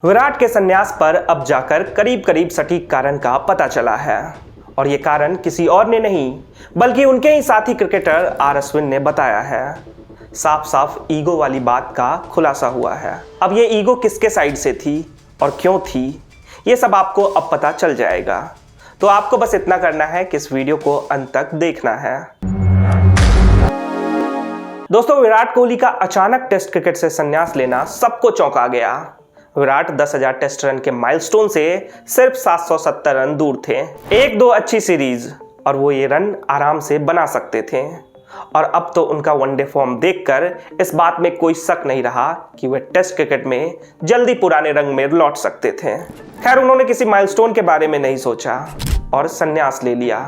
विराट के संन्यास पर अब जाकर करीब करीब सटीक कारण का पता चला है और ये कारण किसी और ने नहीं बल्कि उनके ही साथी क्रिकेटर आर अश्विन ने बताया है। साफ साफ ईगो वाली बात का खुलासा हुआ है। अब ये ईगो किसके साइड से थी और क्यों थी, ये सब आपको अब पता चल जाएगा। तो आपको बस इतना करना है कि इस वीडियो को अंत तक देखना है। दोस्तों, विराट कोहली का अचानक टेस्ट क्रिकेट से संन्यास लेना सबको चौंका गया। विराट 10,000 टेस्ट रन के माइलस्टोन से सिर्फ 770 रन दूर थे। एक दो अच्छी सीरीज और वो ये रन आराम से बना सकते थे और अब तो उनका वनडे फॉर्म देखकर इस बात में कोई शक नहीं रहा कि वे टेस्ट क्रिकेट में जल्दी पुराने रंग में लौट सकते थे। खैर, उन्होंने किसी माइलस्टोन के बारे में नहीं सोचा और संन्यास ले लिया।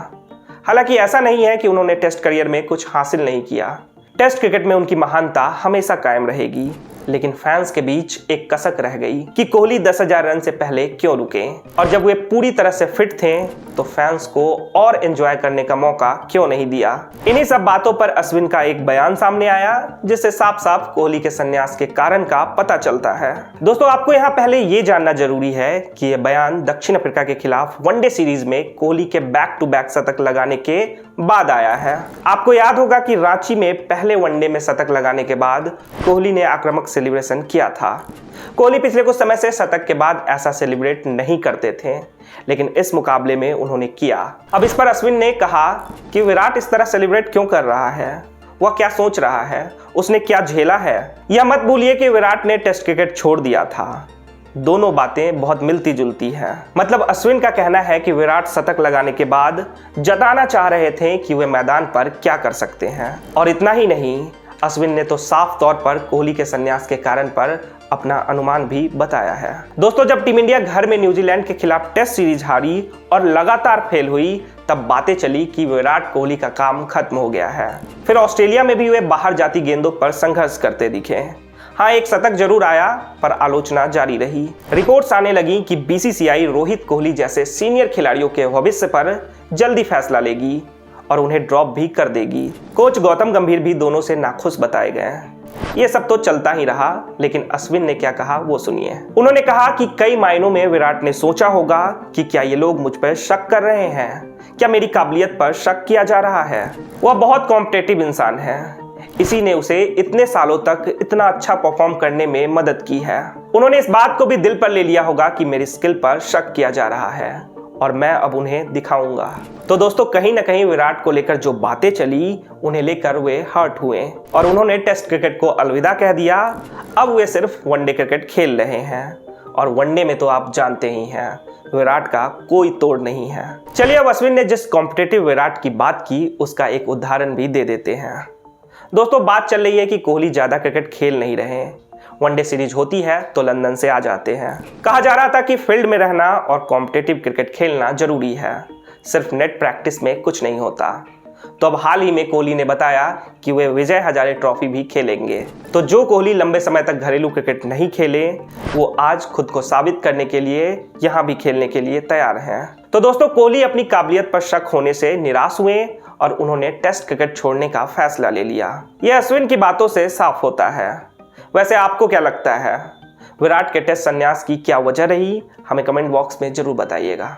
हालांकि ऐसा नहीं है कि उन्होंने टेस्ट करियर में कुछ हासिल नहीं किया। टेस्ट क्रिकेट में उनकी महानता हमेशा कायम रहेगी, लेकिन फैंस के बीच एक कसक रह गई कि कोहली 10,000 रन से पहले क्यों रुके और जब वे पूरी तरह से फिट थे तो फैंस को और एंजॉय करने का मौका क्यों नहीं दिया। इन्हीं सब बातों पर अश्विन का एक बयान सामने आया जिससे साफ साफ कोहली के संन्यास के कारण का पता चलता है। दोस्तों, आपको यहाँ पहले ये जानना जरूरी है कि यह बयान दक्षिण अफ्रीका के खिलाफ वनडे सीरीज में कोहली के बैक टू बैक शतक लगाने के बाद आया है। आपको याद होगा कि रांची में पहले वनडे में शतक लगाने के बाद कोहली ने आक्रामक सेलिब्रेशन किया था। कोहली पिछले कुछ समय से शतक के बाद ऐसा सेलिब्रेट नहीं करते थे, लेकिन इस मुकाबले में उन्होंने किया। अब इस पर अश्विन ने कहा कि विराट इस तरह सेलिब्रेट क्यों कर रहा है, वह क्या सोच रहा है, उसने क्या झेला है। यह मत भूलिए कि विराट ने टेस्ट क्रिकेट छोड़ दिया था। दोनों बातें बहुत मिलती जुलती हैं। मतलब अश्विन का कहना है कि विराट शतक लगाने के बाद जताना चाह रहे थे कि वे मैदान पर क्या कर सकते हैं, और इतना ही नहीं, अश्विन ने तो साफ तौर पर कोहली के संन्यास के कारण पर अपना अनुमान भी बताया है। दोस्तों, जब टीम इंडिया घर में न्यूजीलैंड के खिलाफ टेस्ट सीरीज हारी और लगातार फेल हुई, तब बातें चली कि विराट कोहली का काम खत्म हो गया है। फिर ऑस्ट्रेलिया में भी वे बाहर जाती गेंदों पर संघर्ष करते दिखे। हाँ, एक शतक जरूर आया, पर आलोचना जारी रही। रिपोर्ट्स आने लगी कि बीसीसीआई रोहित कोहली जैसे सीनियर खिलाड़ियों के भविष्य पर जल्दी फैसला लेगी और उन्हें ड्रॉप भी कर देगी। कोच गौतम गंभीर भी दोनों से नाखुश बताए गए। ये सब तो चलता ही रहा, लेकिन अश्विन ने क्या कहा वो सुनिए। उन्होंने कहा कि कई मायनों में विराट ने सोचा होगा कि क्या ये लोग मुझ पर शक कर रहे हैं, क्या मेरी काबिलियत पर शक किया जा रहा है। वह बहुत कॉम्पिटिटिव इंसान है, इसी ने उसे इतने सालों तक इतना अच्छा परफॉर्म करने में मदद की है। उन्होंने इस बात को भी दिल पर ले लिया होगा कि मेरी स्किल पर शक किया जा रहा है और मैं अब उन्हें दिखाऊंगा। तो दोस्तों, कहीं ना कहीं विराट को लेकर जो बातें चली, उन्हें लेकर वे हर्ट हुए और उन्होंने टेस्ट क्रिकेट को अलविदा कह दिया। अब वे सिर्फ वनडे क्रिकेट खेल रहे हैं और वनडे में तो आप जानते ही हैं, विराट का कोई तोड़ नहीं है। चलिए, अब अश्विन ने जिस कॉम्पिटिटिव विराट की बात की उसका एक उदाहरण भी दे देते हैं। दोस्तों, बात चल रही है कि कोहली ज्यादा क्रिकेट खेल नहीं रहे, वनडे सीरीज होती है तो लंदन से आ जाते हैं। कहा जा रहा था कि फील्ड में रहना और कॉम्पिटिटिव क्रिकेट खेलना जरूरी है, सिर्फ नेट प्रैक्टिस में कुछ नहीं होता। तो अब हाल ही में कोहली ने बताया कि वे विजय हजारे ट्रॉफी भी खेलेंगे। तो जो कोहली लंबे समय तक घरेलू क्रिकेट नहीं खेले, वो आज खुद को साबित करने के लिए यहाँ भी खेलने के लिए तैयार हैं। तो दोस्तों, कोहली अपनी काबिलियत पर शक होने से निराश हुए और उन्होंने टेस्ट क्रिकेट छोड़ने का फैसला ले लिया। यह अश्विन की बातों से साफ होता है। वैसे आपको क्या लगता है, विराट के टेस्ट संन्यास की क्या वजह रही? हमें कमेंट बॉक्स में जरूर बताइएगा।